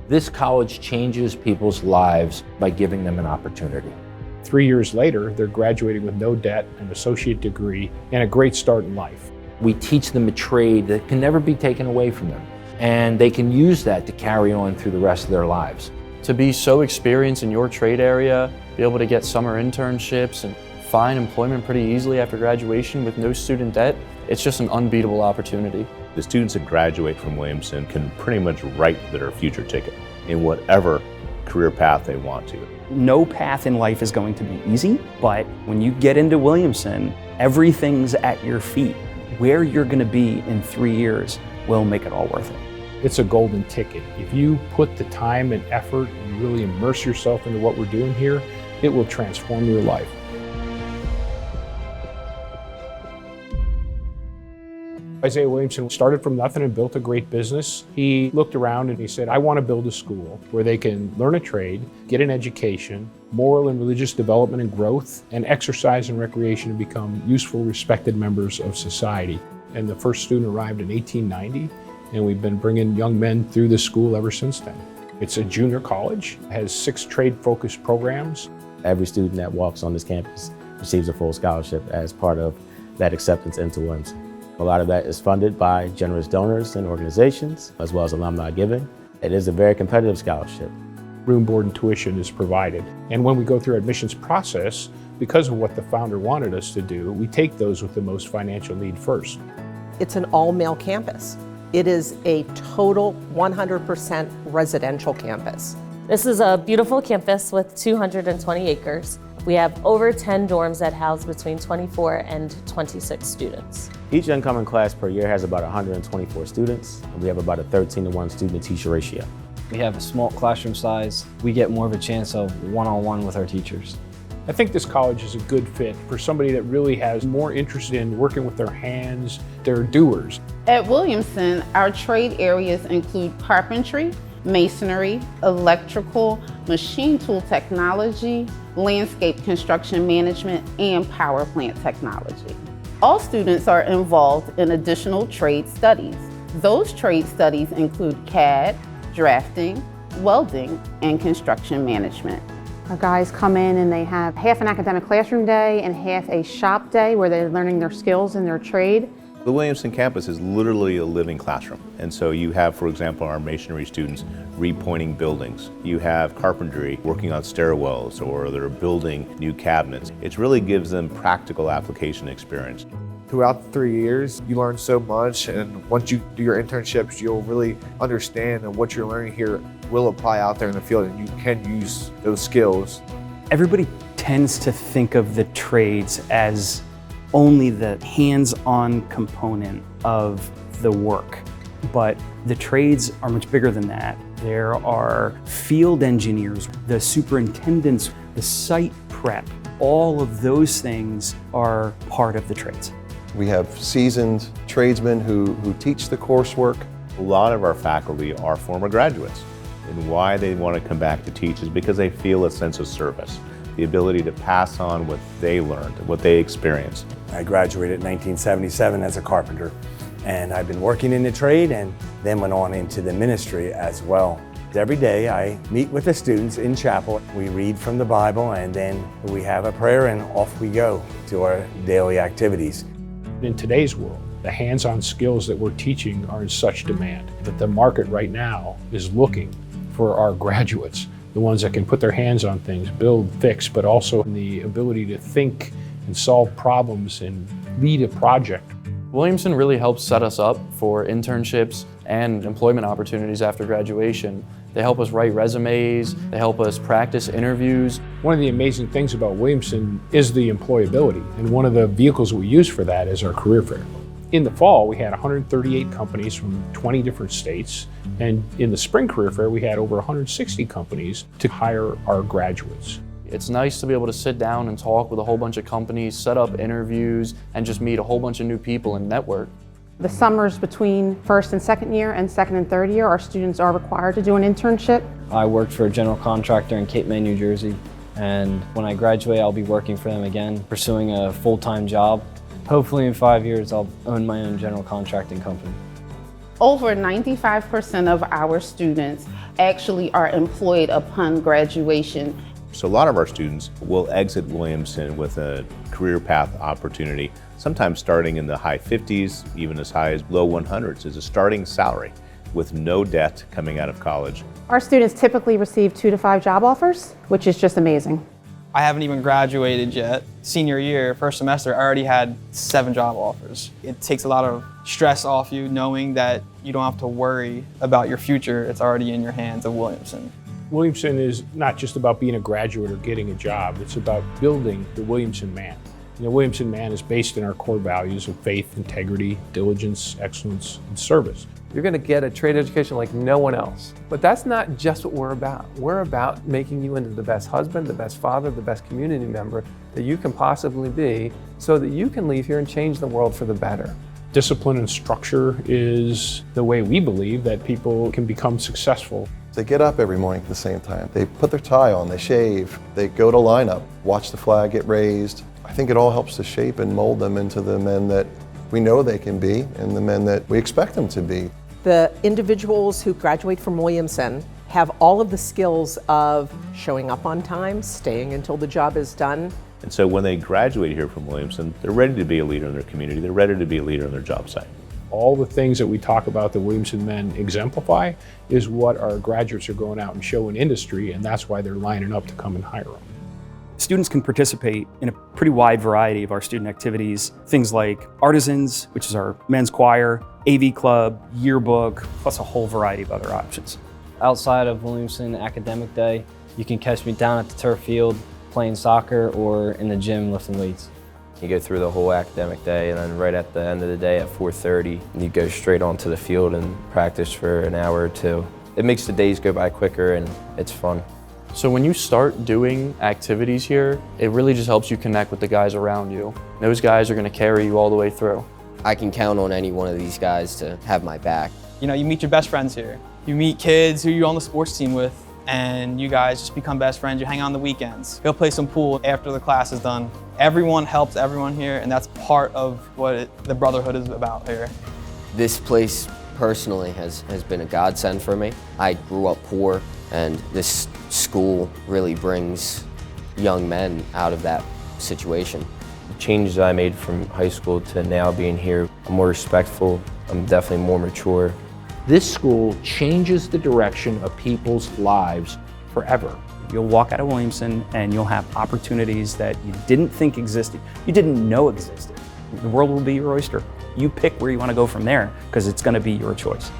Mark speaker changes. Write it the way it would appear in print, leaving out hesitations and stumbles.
Speaker 1: This college changes people's lives by giving them an opportunity.
Speaker 2: 3 years later, they're graduating with no debt, an associate degree, and a great start in life.
Speaker 1: We teach them a trade that can never be taken away from them, and they can use that to carry on through the rest of their lives.
Speaker 3: To be so experienced in your trade area, be able to get summer internships and find employment pretty easily after graduation with no student debt, it's just an unbeatable opportunity.
Speaker 4: The students that graduate from Williamson can pretty much write their future ticket in whatever career path they want to.
Speaker 5: No path in life is going to be easy, but when you get into Williamson, everything's at your feet. Where you're going to be in 3 years will make it all worth it.
Speaker 2: It's a golden ticket. If you put the time and effort and really immerse yourself into what we're doing here, it will transform your life. Isaiah Williamson started from nothing and built a great business. He looked around and he said, I want to build a school where they can learn a trade, get an education, moral and religious development and growth, and exercise and recreation to become useful, respected members of society. And the first student arrived in 1890, and we've been bringing young men through the school ever since then. It's a junior college, has 6 trade-focused programs.
Speaker 6: Every student that walks on this campus receives a full scholarship as part of that acceptance into Williamson. A lot of that is funded by generous donors and organizations, as well as alumni giving. It is a very competitive scholarship.
Speaker 2: Room, board, and tuition is provided. And when we go through our admissions process, because of what the founder wanted us to do, we take those with the most financial need first.
Speaker 7: It's an all-male campus. It is a total 100% residential campus.
Speaker 8: This is a beautiful campus with 220 acres. We have over 10 dorms that house between 24 and 26 students.
Speaker 6: Each incoming class per year has about 124 students, and we have about a 13-to-1 student-to-teacher ratio.
Speaker 9: We have a small classroom size. We get more of a chance of one-on-one with our teachers.
Speaker 2: I think this college is a good fit for somebody that really has more interest in working with their hands. They're doers.
Speaker 10: At Williamson, our trade areas include carpentry, masonry, electrical, machine tool technology, landscape construction management, and power plant technology. All students are involved in additional trade studies. Those trade studies include CAD, drafting, welding, and construction management.
Speaker 11: Our guys come in and they have half an academic classroom day and half a shop day where they're learning their skills in their trade.
Speaker 4: The Williamson campus is literally a living classroom. And so you have, for example, our masonry students repointing buildings. You have carpentry working on stairwells, or they're building new cabinets. It really gives them practical application experience.
Speaker 12: Throughout the 3 years, you learn so much, and once you do your internships, you'll really understand that what you're learning here will apply out there in the field, and you can use those skills.
Speaker 5: Everybody tends to think of the trades as only the hands-on component of the work, but the trades are much bigger than that. There are field engineers, the superintendents, the site prep. All of those things are part of the trades.
Speaker 13: We have seasoned tradesmen who teach the coursework.
Speaker 4: A lot of our faculty are former graduates, and why they want to come back to teach is because they feel a sense of service, the ability to pass on what they learned, what they experienced.
Speaker 14: I graduated in 1977 as a carpenter, and I've been working in the trade and then went on into the ministry as well. Every day I meet with the students in chapel. We read from the Bible, and then we have a prayer, and off we go to our daily activities.
Speaker 2: In today's world, the hands-on skills that we're teaching are in such demand that the market right now is looking for our graduates, the ones that can put their hands on things, build, fix, but also the ability to think and solve problems and lead a project.
Speaker 3: Williamson really helps set us up for internships and employment opportunities after graduation. They help us write resumes, they help us practice interviews.
Speaker 2: One of the amazing things about Williamson is the employability, and one of the vehicles we use for that is our career fair. In the fall, we had 138 companies from 20 different states, and in the spring career fair, we had over 160 companies to hire our graduates.
Speaker 3: It's nice to be able to sit down and talk with a whole bunch of companies, set up interviews, and just meet a whole bunch of new people and network.
Speaker 11: The summers between first and second year and second and third year, our students are required to do an internship.
Speaker 9: I worked for a general contractor in Cape May, New Jersey, and when I graduate, I'll be working for them again, pursuing a full-time job. Hopefully in 5 years, I'll own my own general contracting company.
Speaker 10: Over 95% of our students actually are employed upon graduation.
Speaker 4: So a lot of our students will exit Williamson with a career path opportunity, sometimes starting in the high 50s, even as high as low 100s as a starting salary with no debt coming out of college.
Speaker 11: Our students typically receive 2 to 5 job offers, which is just amazing.
Speaker 15: I haven't even graduated yet. Senior year, first semester, I already had 7 job offers. It takes a lot of stress off you knowing that you don't have to worry about your future. It's already in your hands of Williamson.
Speaker 2: Williamson is not just about being a graduate or getting a job, it's about building the Williamson man. The Williamson man is based in our core values of faith, integrity, diligence, excellence, and service.
Speaker 16: You're going to get a trade education like no one else. But that's not just what we're about. We're about making you into the best husband, the best father, the best community member that you can possibly be so that you can leave here and change the world for the better.
Speaker 2: Discipline and structure is the way we believe that people can become successful.
Speaker 13: They get up every morning at the same time. They put their tie on, they shave, they go to lineup, watch the flag get raised. I think it all helps to shape and mold them into the men that we know they can be and the men that we expect them to be.
Speaker 7: The individuals who graduate from Williamson have all of the skills of showing up on time, staying until the job is done.
Speaker 4: And so when they graduate here from Williamson, they're ready to be a leader in their community, they're ready to be a leader on their job site.
Speaker 2: All the things that we talk about that Williamson men exemplify is what our graduates are going out and show in industry, and that's why they're lining up to come and hire them.
Speaker 5: Students can participate in a pretty wide variety of our student activities. Things like Artisans, which is our men's choir, AV club, yearbook, plus a whole variety of other options.
Speaker 9: Outside of Williamson Academic Day, you can catch me down at the turf field playing soccer or in the gym lifting weights.
Speaker 17: You go through the whole academic day, and then right at the end of the day at 4:30, you go straight onto the field and practice for an hour or two. It makes the days go by quicker and it's fun.
Speaker 3: So when you start doing activities here, it really just helps you connect with the guys around you. Those guys are going to carry you all the way through.
Speaker 17: I can count on any one of these guys to have my back.
Speaker 15: You know, you meet your best friends here. You meet kids who you're on the sports team with, and you guys just become best friends. You hang out on the weekends. Go play some pool after the class is done. Everyone helps everyone here, and that's part of what the brotherhood is about here.
Speaker 17: This place personally has been a godsend for me. I grew up poor, and this school really brings young men out of that situation. The changes I made from high school to now being here, I'm more respectful, I'm definitely more mature.
Speaker 1: This school changes the direction of people's lives forever.
Speaker 5: You'll walk out of Williamson and you'll have opportunities that you didn't think existed, you didn't know existed. The world will be your oyster. You pick where you want to go from there because it's going to be your choice.